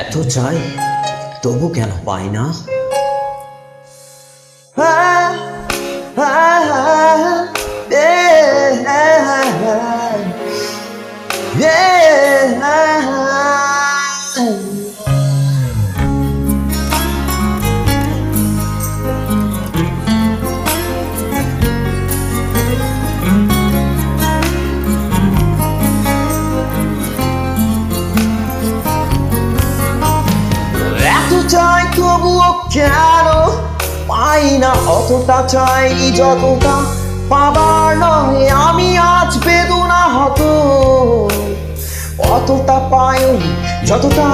এত চাই তবু কেন পাই না? এত চাই তবুও কেন পাই না? অতটা চাইনি যতটা পাবার নয়, আমি আজ বেদনা হতো। অতটা পাইনি যতটা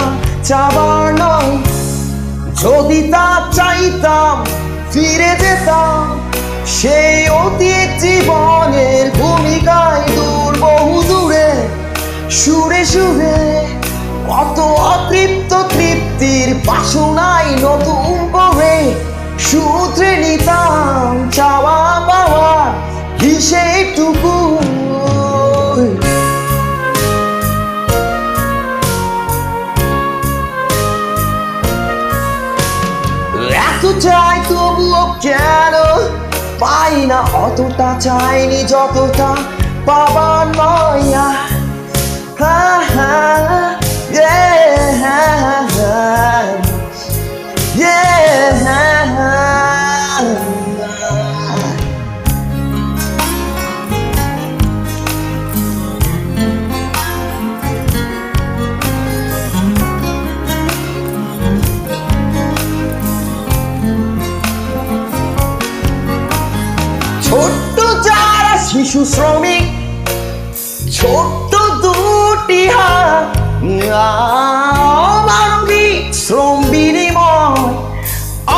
চাবার নয়, যদি তা চাইতাম ফিরে যেতাম সেই অতীত জীবনের ভূমিকায় দূর বহু দূরে। সুরে সুরে কত অতৃপ্ত তৃপ্তির বাসনায় নতুন করে সূত্রে নিতাম চাওয়া পাওয়া হিসেবটুকু। এত চাই তবুও কেন পাই না? অতটা চাইনি যতটা পাবার নয়। ছোট্ট যারা শিশু শ্রমিক, ছোট্ট দুটি হাত, অমানবিক শ্রম বিনিময়,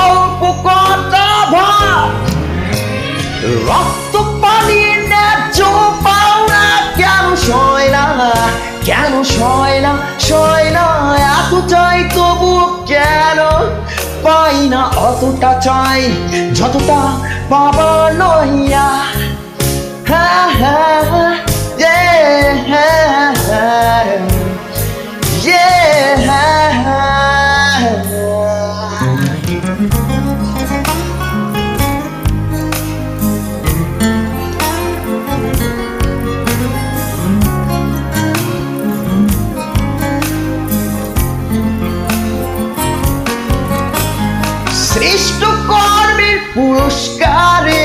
অল্প কটা ভাত, রক্ত পানির ন্যায্য পাওনা কেন সয় না? কেন সয় না? সয় না। এত চাই তবু কেন পাই না? অতটা চাই যতটা পাবার নয়। শ্রেষ্ঠ কর্মের পুরস্কারে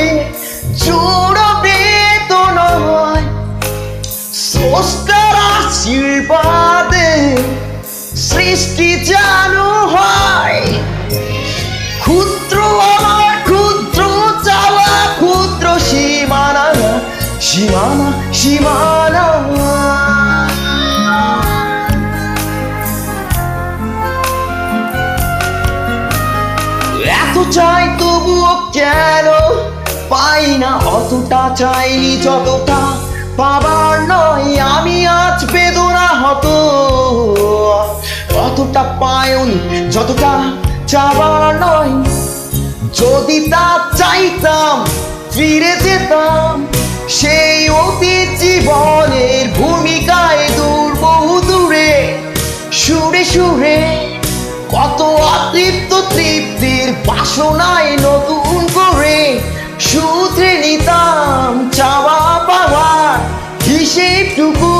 জোড়বে তো নয়, স্রষ্টার আশীর্বাদে সৃষ্টি যেন হয়। ক্ষুদ্র আমার ক্ষুদ্র চাওয়া, ক্ষুদ্র সীমানা সীমানা সীমানা। এত চাই তবুও কেন পাই না? অতটা চাইনি যতটা পাবার নয়, আমি আজ বেদনা হতো। অতটা পাইনি যতটা চাবার নয়, যদি তা চাইতাম ফিরে যেতাম সেই অতীত জীবনের ভূমিকায় দূর বহু দূরে। সুরে সুরে কত অতৃপ্ত তৃপ্তির বাসনায় নতুন করে সূত্রে নিতাম চাওয়া পাওয়ার হিসেবটুকু।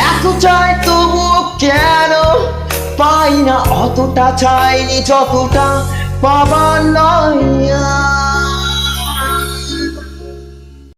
এত চাই তবুও কেন পাই না? অতটা চাইনি যতটা পাবার নয়।